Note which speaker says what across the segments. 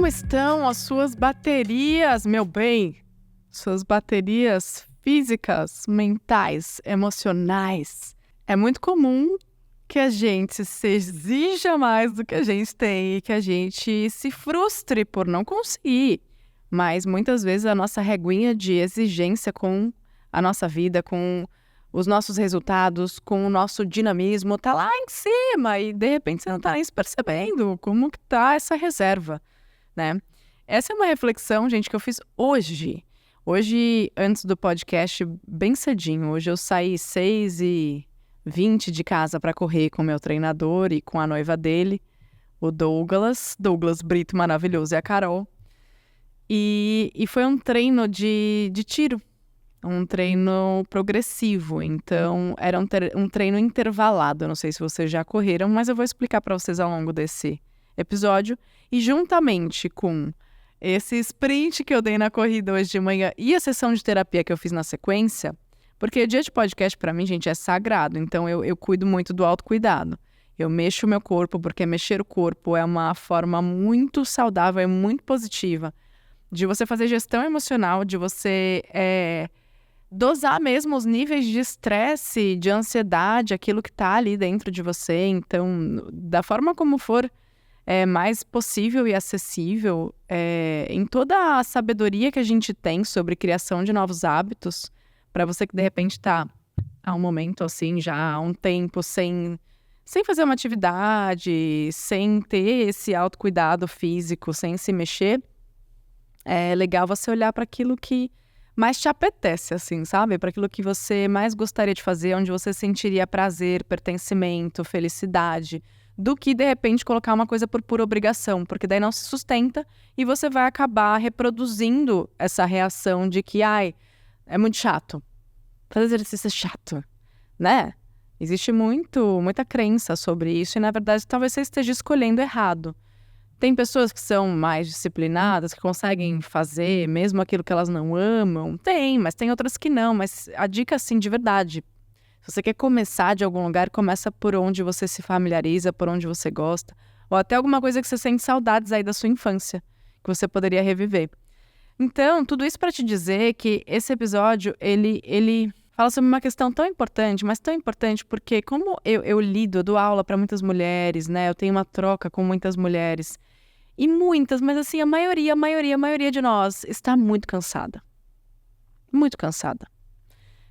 Speaker 1: Como estão as suas baterias, meu bem? Suas baterias físicas, mentais, emocionais. É muito comum que a gente se exija mais do que a gente tem e que a gente se frustre por não conseguir. Mas muitas vezes a nossa reguinha de exigência com a nossa vida, com os nossos resultados, com o nosso dinamismo, tá lá em cima e de repente você não tá nem se percebendo como que tá essa reserva, né? Essa é uma reflexão, gente, que eu fiz hoje. Hoje, antes do podcast, bem cedinho. Hoje eu saí 6h20 de casa para correr com o meu treinador e com a noiva dele, o Douglas Brito maravilhoso, e a Carol. E foi um treino de tiro, um treino progressivo. Então, era um treino intervalado. Eu não sei se vocês já correram, mas eu vou explicar para vocês ao longo desse episódio. E juntamente com esse sprint que eu dei na corrida hoje de manhã e a sessão de terapia que eu fiz na sequência, porque o dia de podcast para mim, gente, é sagrado. Então eu cuido muito do autocuidado. Eu mexo o meu corpo, porque mexer o corpo é uma forma muito saudável e muito positiva de você fazer gestão emocional, de você dosar mesmo os níveis de estresse, de ansiedade, aquilo que está ali dentro de você. Então, da forma como for mais possível e acessível, em toda a sabedoria que a gente tem sobre criação de novos hábitos, para você que de repente está há um momento assim, já há um tempo sem fazer uma atividade, sem ter esse autocuidado físico, sem se mexer, é legal você olhar para aquilo que mais te apetece, assim, sabe? Para aquilo que você mais gostaria de fazer, onde você sentiria prazer, pertencimento, felicidade, do que, de repente, colocar uma coisa por pura obrigação, porque daí não se sustenta e você vai acabar reproduzindo essa reação de que, é muito chato. Fazer exercício é chato, né? Existe muita crença sobre isso e, na verdade, talvez você esteja escolhendo errado. Tem pessoas que são mais disciplinadas, que conseguem fazer mesmo aquilo que elas não amam. Tem, mas tem outras que não. Mas a dica, assim, de verdade, se você quer começar de algum lugar, começa por onde você se familiariza, por onde você gosta. Ou até alguma coisa que você sente saudades aí da sua infância, que você poderia reviver. Então, tudo isso para te dizer que esse episódio, ele fala sobre uma questão tão importante, mas tão importante porque como eu dou aula para muitas mulheres, né? Eu tenho uma troca com muitas mulheres. E muitas, mas assim, a maioria de nós está muito cansada. Muito cansada.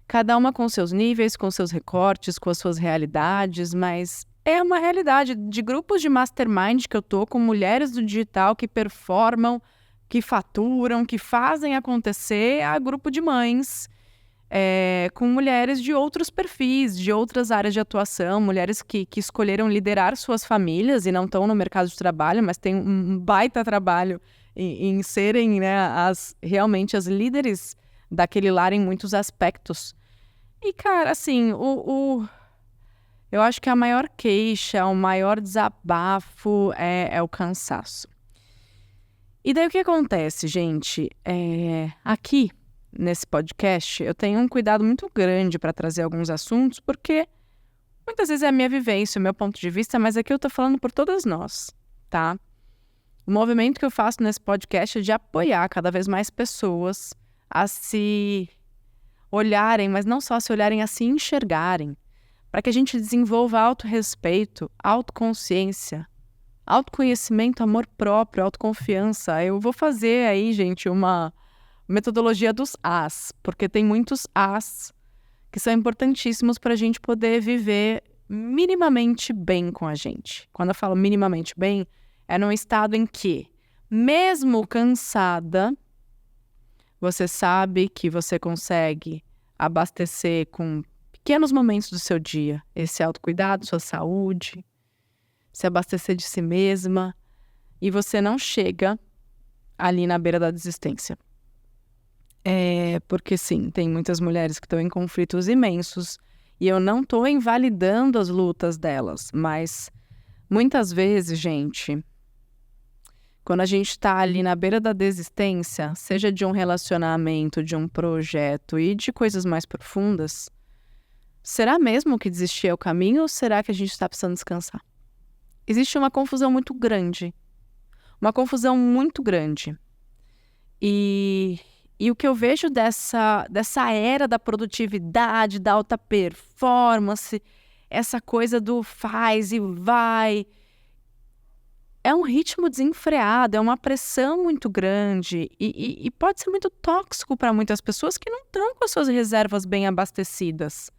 Speaker 1: Cada uma com seus níveis, com seus recortes, com as suas realidades, mas é uma realidade de grupos de mastermind que eu tô com mulheres do digital que performam, que faturam, que fazem acontecer, a grupo de mães, com mulheres de outros perfis, de outras áreas de atuação, mulheres que escolheram liderar suas famílias e não estão no mercado de trabalho, mas têm um baita trabalho em serem, né, realmente as líderes daquele lar em muitos aspectos. E, cara, assim, eu acho que a maior queixa, o maior desabafo é o cansaço. E daí o que acontece, gente? Aqui, nesse podcast, eu tenho um cuidado muito grande para trazer alguns assuntos, porque muitas vezes é a minha vivência, o meu ponto de vista, mas aqui eu tô falando por todas nós, tá? O movimento que eu faço nesse podcast é de apoiar cada vez mais pessoas a se olharem, mas não só se olharem, a se enxergarem, para que a gente desenvolva autorrespeito, autoconsciência, autoconhecimento, amor próprio, autoconfiança. Eu vou fazer aí, gente, uma metodologia dos As, porque tem muitos As que são importantíssimos para a gente poder viver minimamente bem com a gente. Quando eu falo minimamente bem, é num estado em que, mesmo cansada, você sabe que você consegue abastecer com pequenos momentos do seu dia esse autocuidado, sua saúde, se abastecer de si mesma e você não chega ali na beira da desistência. Porque sim, tem muitas mulheres que estão em conflitos imensos e eu não estou invalidando as lutas delas, mas muitas vezes, gente, quando a gente está ali na beira da desistência, seja de um relacionamento, de um projeto e de coisas mais profundas, será mesmo que desistir é o caminho ou será que a gente está precisando descansar? Existe uma confusão muito grande uma confusão muito grande. E o que eu vejo dessa era da produtividade, da alta performance, essa coisa do faz e vai, é um ritmo desenfreado, é uma pressão muito grande e pode ser muito tóxico para muitas pessoas que não estão com as suas reservas bem abastecidas.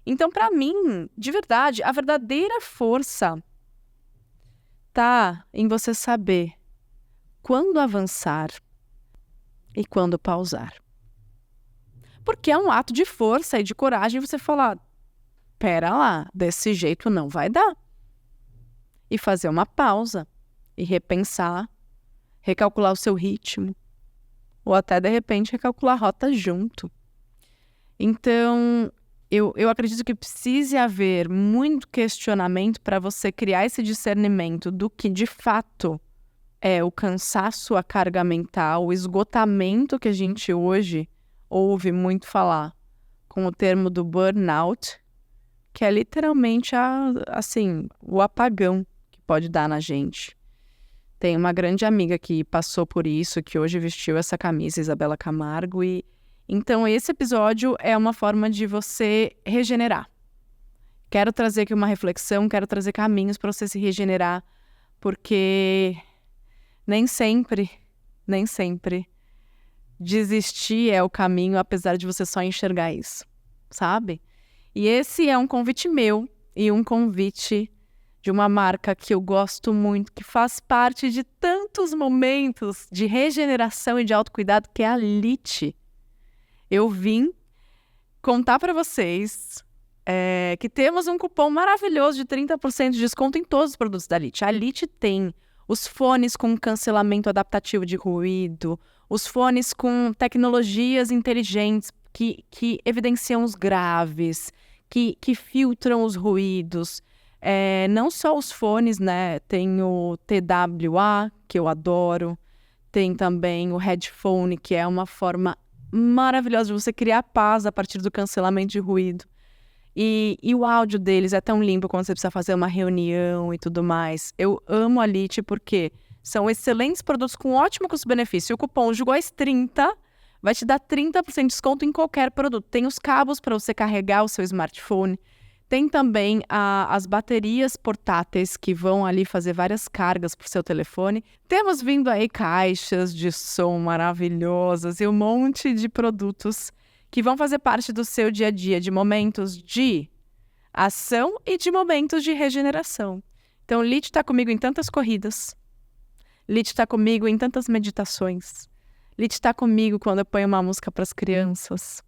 Speaker 1: Então, para mim, de verdade, a verdadeira força tá em você saber quando avançar e quando pausar. Porque é um ato de força e de coragem você falar, pera lá, desse jeito não vai dar. E fazer uma pausa e repensar, recalcular o seu ritmo, ou até, de repente, recalcular a rota junto. Então, eu acredito que precise haver muito questionamento para você criar esse discernimento do que, de fato, é o cansaço, a carga mental, o esgotamento que a gente hoje ouve muito falar com o termo do burnout, que é literalmente o apagão que pode dar na gente. Tem uma grande amiga que passou por isso, que hoje vestiu essa camisa, Isabela Camargo, e então esse episódio é uma forma de você regenerar. Quero trazer aqui uma reflexão, quero trazer caminhos para você se regenerar, porque nem sempre desistir é o caminho, apesar de você só enxergar isso, sabe? E esse é um convite meu e um convite de uma marca que eu gosto muito, que faz parte de tantos momentos de regeneração e de autocuidado, que é a Lite. Eu vim contar para vocês que temos um cupom maravilhoso de 30% de desconto em todos os produtos da Lite. A Lite tem os fones com cancelamento adaptativo de ruído, os fones com tecnologias inteligentes que evidenciam os graves, que filtram os ruídos. Não só os fones, né? Tem o TWA, que eu adoro. Tem também o headphone, que é uma forma maravilhosa de você criar paz a partir do cancelamento de ruído. E o áudio deles é tão limpo quando você precisa fazer uma reunião e tudo mais. Eu amo a Lite porque são excelentes produtos com ótimo custo-benefício. O cupom JUGOIS30 vai te dar 30% de desconto em qualquer produto. Tem os cabos para você carregar o seu smartphone. Tem também as baterias portáteis que vão ali fazer várias cargas para o seu telefone. Temos vindo aí caixas de som maravilhosas e um monte de produtos que vão fazer parte do seu dia a dia, de momentos de ação e de momentos de regeneração. Então, Lite está comigo em tantas corridas. Lite está comigo em tantas meditações. Lite está comigo quando eu ponho uma música para as crianças.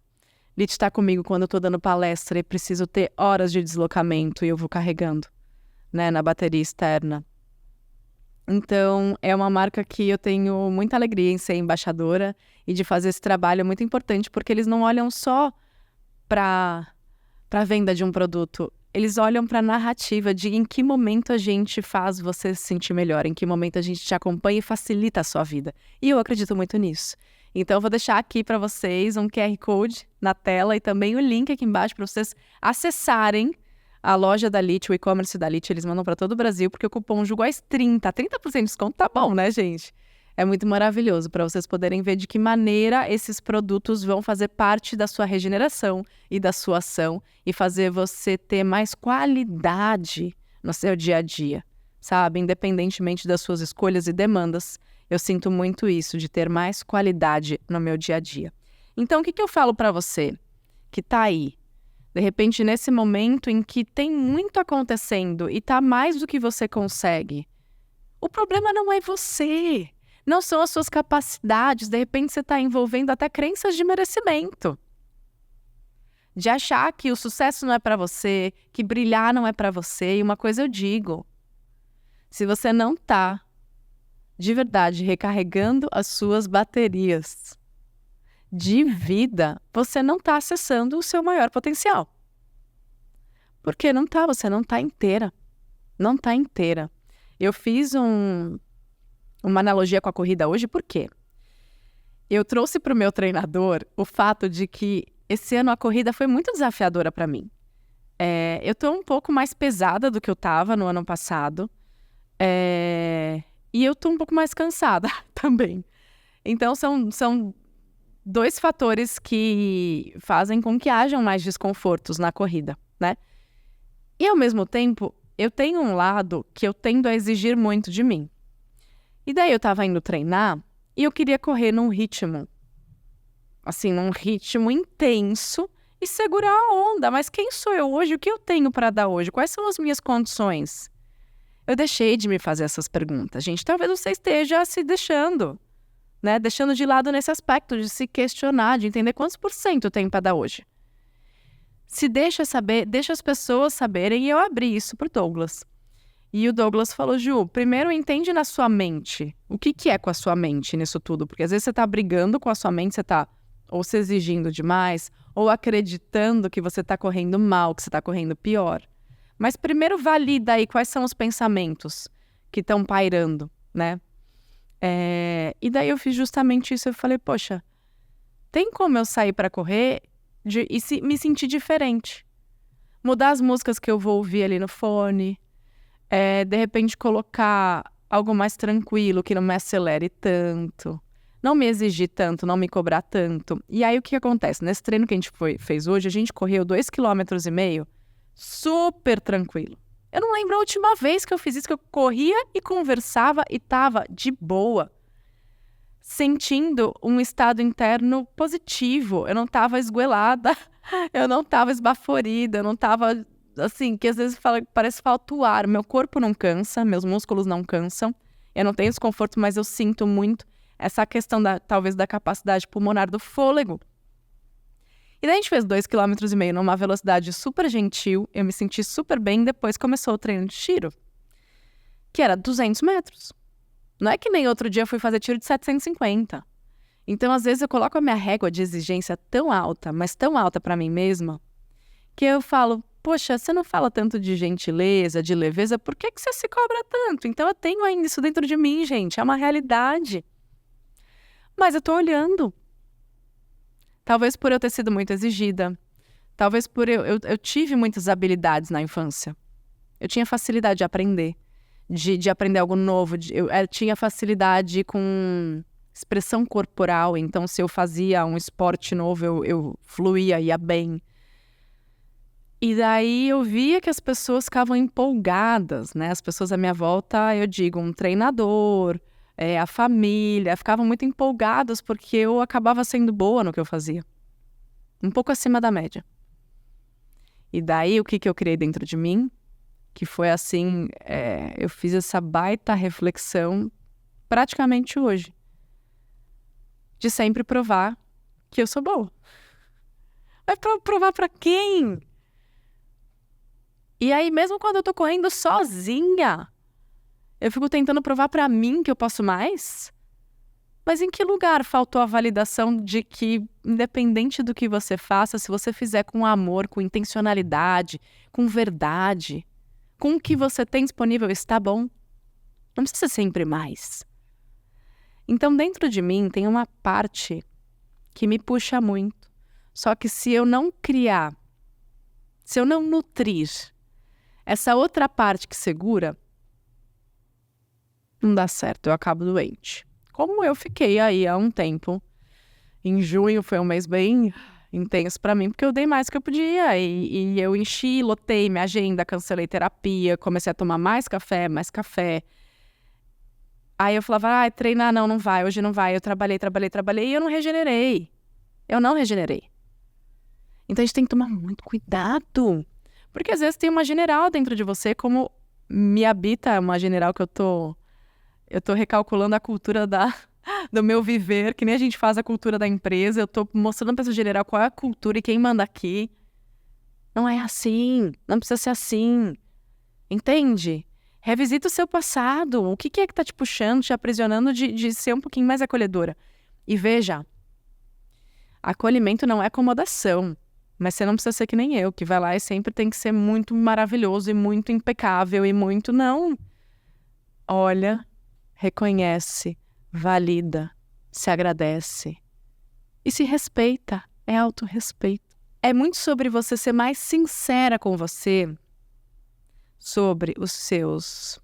Speaker 1: Lite está comigo quando eu estou dando palestra e preciso ter horas de deslocamento e eu vou carregando, né, na bateria externa. Então, é uma marca que eu tenho muita alegria em ser embaixadora e de fazer esse trabalho muito importante, porque eles não olham só para a venda de um produto, eles olham para a narrativa de em que momento a gente faz você se sentir melhor, em que momento a gente te acompanha e facilita a sua vida. E eu acredito muito nisso. Então, eu vou deixar aqui para vocês um QR Code na tela e também o link aqui embaixo para vocês acessarem a loja da Lite, o e-commerce da Lite. Eles mandam para todo o Brasil, porque o cupom JUGOIS30, 30% de desconto, tá bom, né, gente? É muito maravilhoso para vocês poderem ver de que maneira esses produtos vão fazer parte da sua regeneração e da sua ação e fazer você ter mais qualidade no seu dia a dia, sabe? Independentemente das suas escolhas e demandas. Eu sinto muito isso, de ter mais qualidade no meu dia a dia. Então, o que eu falo para você que tá aí, de repente, nesse momento em que tem muito acontecendo e tá mais do que você consegue? O problema não é você, não são as suas capacidades. De repente, você está envolvendo até crenças de merecimento. De achar que o sucesso não é para você, que brilhar não é para você. E uma coisa eu digo, se você não tá de verdade recarregando as suas baterias de vida, você não está acessando o seu maior potencial. Porque você não está inteira. Não está inteira. Eu fiz uma analogia com a corrida hoje, por quê? Eu trouxe para o meu treinador o fato de que esse ano a corrida foi muito desafiadora para mim. Eu estou um pouco mais pesada do que eu estava no ano passado. E eu tô um pouco mais cansada também. Então, são 2 fatores que fazem com que hajam mais desconfortos na corrida, né? E, ao mesmo tempo, eu tenho um lado que eu tendo a exigir muito de mim. E daí eu tava indo treinar e eu queria correr num ritmo intenso e segurar a onda. Mas quem sou eu hoje? O que eu tenho para dar hoje? Quais são as minhas condições? Eu deixei de me fazer essas perguntas. Gente, talvez você esteja se deixando, né? Deixando de lado nesse aspecto de se questionar, de entender quantos % eu tenho para dar hoje. Se deixa saber, deixa as pessoas saberem, e eu abri isso pro Douglas. E o Douglas falou, Ju, primeiro entende na sua mente. O que é com a sua mente nisso tudo? Porque às vezes você tá brigando com a sua mente, você tá ou se exigindo demais, ou acreditando que você tá correndo mal, que você tá correndo pior. Mas primeiro valida aí quais são os pensamentos que estão pairando, né? E daí eu fiz justamente isso. Eu falei, poxa, tem como eu sair para correr e me sentir diferente? Mudar as músicas que eu vou ouvir ali no fone, de repente colocar algo mais tranquilo, que não me acelere tanto, não me exigir tanto, não me cobrar tanto. E aí o que acontece? Nesse treino que a gente fez hoje, a gente correu 2,5 km super tranquilo. Eu não lembro a última vez que eu fiz isso, que eu corria e conversava e tava de boa, sentindo um estado interno positivo. Eu não tava esgoelada, eu não tava esbaforida, eu não tava assim, que às vezes parece falta o ar. Meu corpo não cansa, meus músculos não cansam, eu não tenho desconforto, mas eu sinto muito essa questão talvez da capacidade pulmonar do fôlego. E daí a gente fez 2,5 km numa velocidade super gentil, eu me senti super bem. Depois começou o treino de tiro, que era 200 metros. Não é que nem outro dia eu fui fazer tiro de 750. Então, às vezes, eu coloco a minha régua de exigência tão alta, mas tão alta para mim mesma, que eu falo, poxa, você não fala tanto de gentileza, de leveza, por que você se cobra tanto? Então, eu tenho ainda isso dentro de mim, gente, é uma realidade. Mas eu tô olhando. Talvez por eu ter sido muito exigida, talvez por eu tive muitas habilidades na infância. Eu tinha facilidade de aprender, de aprender algo novo, eu tinha facilidade com expressão corporal, então se eu fazia um esporte novo, eu fluía, ia bem. E daí eu via que as pessoas ficavam empolgadas, né? As pessoas à minha volta, eu digo, um treinador, a família, ficavam muito empolgadas porque eu acabava sendo boa no que eu fazia. Um pouco acima da média. E daí o que eu criei dentro de mim? Que foi assim, eu fiz essa baita reflexão praticamente hoje. De sempre provar que eu sou boa. Vai provar pra quem? E aí, mesmo quando eu tô correndo sozinha, eu fico tentando provar pra mim que eu posso mais? Mas em que lugar faltou a validação de que, independente do que você faça, se você fizer com amor, com intencionalidade, com verdade, com o que você tem disponível, está bom? Não precisa ser sempre mais. Então, dentro de mim, tem uma parte que me puxa muito. Só que se eu não criar, se eu não nutrir essa outra parte que segura, não dá certo, eu acabo doente. Como eu fiquei aí há um tempo. Em junho foi um mês bem intenso pra mim, porque eu dei mais do que eu podia. E eu enchi, lotei minha agenda, cancelei terapia, comecei a tomar mais café. Aí eu falava, treinar não vai, hoje não vai. Eu trabalhei e eu não regenerei. Então a gente tem que tomar muito cuidado. Porque às vezes tem uma general dentro de você, como me habita uma general que eu tô recalculando a cultura do meu viver, que nem a gente faz a cultura da empresa. Eu tô mostrando pra essa general qual é a cultura e quem manda aqui. Não é assim, não precisa ser assim. Entende? Revisita o seu passado. O que é que tá te puxando, te aprisionando de ser um pouquinho mais acolhedora? E veja, acolhimento não é acomodação. Mas você não precisa ser que nem eu, que vai lá e sempre tem que ser muito maravilhoso e muito impecável e muito... Não. Olha, reconhece, valida, se agradece e se respeita. É autorrespeito. É muito sobre você ser mais sincera com você, sobre os seus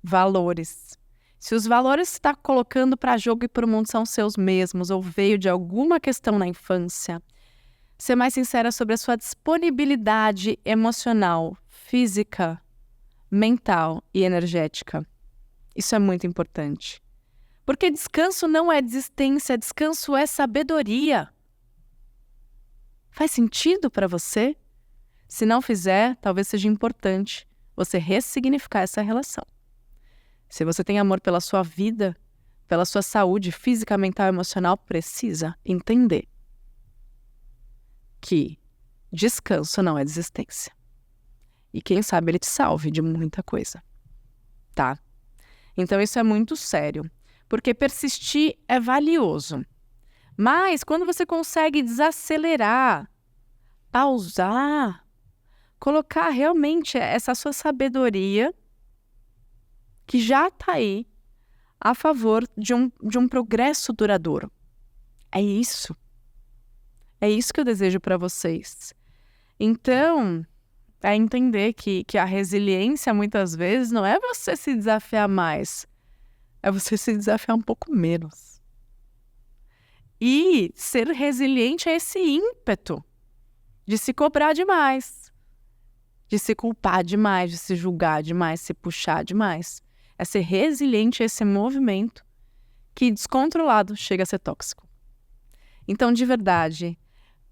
Speaker 1: valores, Se os valores que você está colocando para jogo e para o mundo são seus mesmos ou veio de alguma questão na infância, ser mais sincera sobre a sua disponibilidade emocional, física, mental e energética. Isso é muito importante. Porque descanso não é desistência, descanso é sabedoria. Faz sentido para você? Se não fizer, talvez seja importante você ressignificar essa relação. Se você tem amor pela sua vida, pela sua saúde física, mental e emocional, precisa entender que descanso não é desistência. E quem sabe ele te salve de muita coisa, tá? Então isso é muito sério, porque persistir é valioso. Mas quando você consegue desacelerar, pausar, colocar realmente essa sua sabedoria que já está aí a favor de um progresso duradouro. É isso. É isso que eu desejo para vocês. Então, é entender que a resiliência, muitas vezes, não é você se desafiar mais. É você se desafiar um pouco menos. E ser resiliente é esse ímpeto de se cobrar demais, de se culpar demais, de se julgar demais, se puxar demais. É ser resiliente a esse movimento que, descontrolado, chega a ser tóxico. Então, de verdade,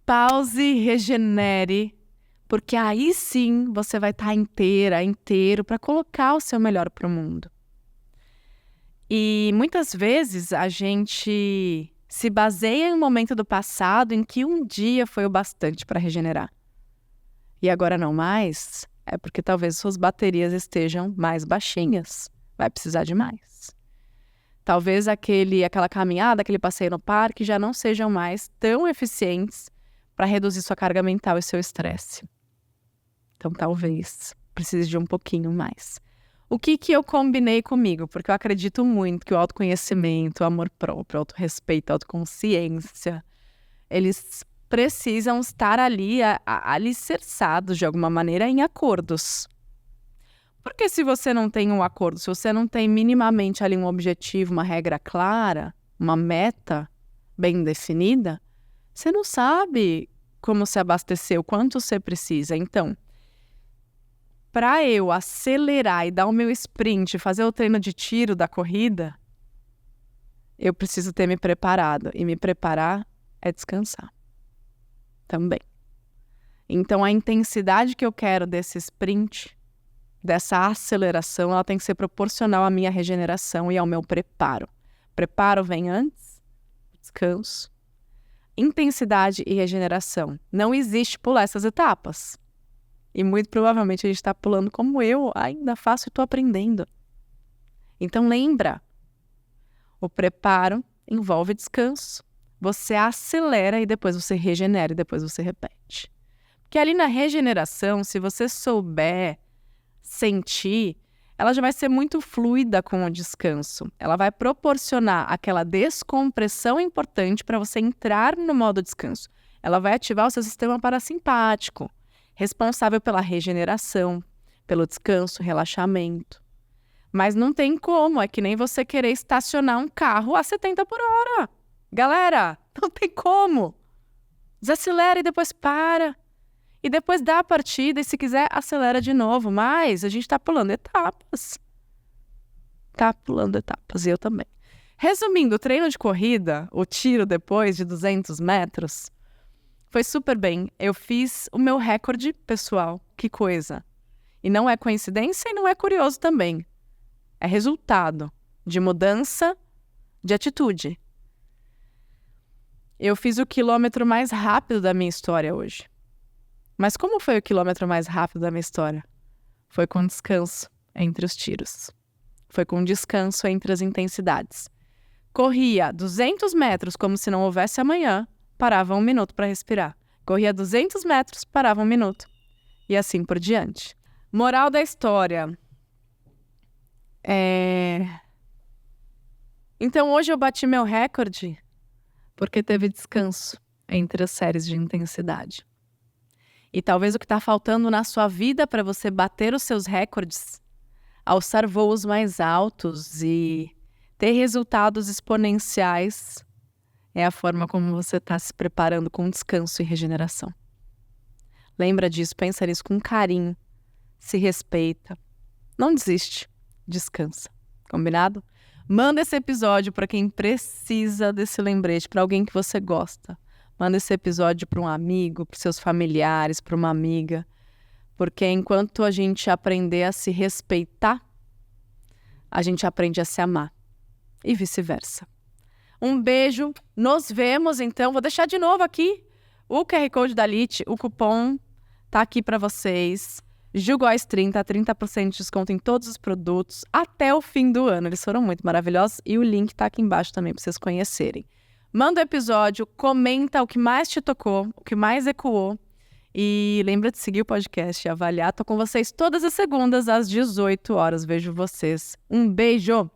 Speaker 1: pause, regenere, porque aí sim você vai estar inteiro para colocar o seu melhor para o mundo. E muitas vezes a gente se baseia em um momento do passado em que um dia foi o bastante para regenerar. E agora não mais, é porque talvez suas baterias estejam mais baixinhas. Vai precisar de mais. Talvez aquela caminhada, aquele passeio no parque já não sejam mais tão eficientes para reduzir sua carga mental e seu estresse. Então, talvez precise de um pouquinho mais. O que eu combinei comigo? Porque eu acredito muito que o autoconhecimento, o amor próprio, o autorrespeito, a autoconsciência, eles precisam estar ali alicerçados de alguma maneira em acordos. Porque se você não tem um acordo, se você não tem minimamente ali um objetivo, uma regra clara, uma meta bem definida, você não sabe como se abastecer, o quanto você precisa. Então, para eu acelerar e dar o meu sprint, fazer o treino de tiro da corrida, eu preciso ter me preparado. E me preparar é descansar também. Então, a intensidade que eu quero desse sprint, dessa aceleração, ela tem que ser proporcional à minha regeneração e ao meu preparo. Preparo vem antes, descanso. Intensidade e regeneração. Não existe pular essas etapas. E muito provavelmente a gente está pulando como eu ainda faço e estou aprendendo. Então lembra, o preparo envolve descanso. Você acelera e depois você regenera e depois você repete. Porque ali na regeneração, se você souber sentir, ela já vai ser muito fluida com o descanso. Ela vai proporcionar aquela descompressão importante para você entrar no modo descanso. Ela vai ativar o seu sistema parasimpático, responsável pela regeneração, pelo descanso, relaxamento. Mas não tem como, é que nem você querer estacionar um carro a 70 por hora. Galera, não tem como. Desacelera e depois para. E depois dá a partida e se quiser acelera de novo. Mas a gente está pulando etapas. Tá pulando etapas e eu também. Resumindo, o treino de corrida, o tiro depois de 200 metros, foi super bem. Eu fiz o meu recorde pessoal. Que coisa. E não é coincidência e não é curioso também. É resultado de mudança de atitude. Eu fiz o quilômetro mais rápido da minha história hoje. Mas como foi o quilômetro mais rápido da minha história? Foi com descanso entre os tiros. Foi com descanso entre as intensidades. Corria 200 metros como se não houvesse amanhã, parava 1 minuto para respirar. Corria 200 metros, parava 1 minuto. E assim por diante. Moral da história. Então hoje eu bati meu recorde porque teve descanso entre as séries de intensidade. E talvez o que está faltando na sua vida para você bater os seus recordes, alçar voos mais altos e Ter resultados exponenciais é a forma como você está se preparando com descanso e regeneração. Lembra disso, pensa nisso com carinho, se respeita. Não desiste, descansa. Combinado? Manda esse episódio para quem precisa desse lembrete, para alguém que você gosta. Manda esse episódio para um amigo, para seus familiares, para uma amiga. Porque enquanto a gente aprender a se respeitar, a gente aprende a se amar. E vice-versa. Um beijo, nos vemos então. Vou deixar de novo aqui o QR Code da LIT, o cupom tá aqui para vocês. JuGois30, 30% de desconto em todos os produtos até o fim do ano. Eles foram muito maravilhosos e o link tá aqui embaixo também para vocês conhecerem. Manda o episódio, comenta o que mais te tocou, o que mais ecoou. E lembra de seguir o podcast e avaliar. Tô com vocês todas as segundas às 18 horas. Vejo vocês. Um beijo!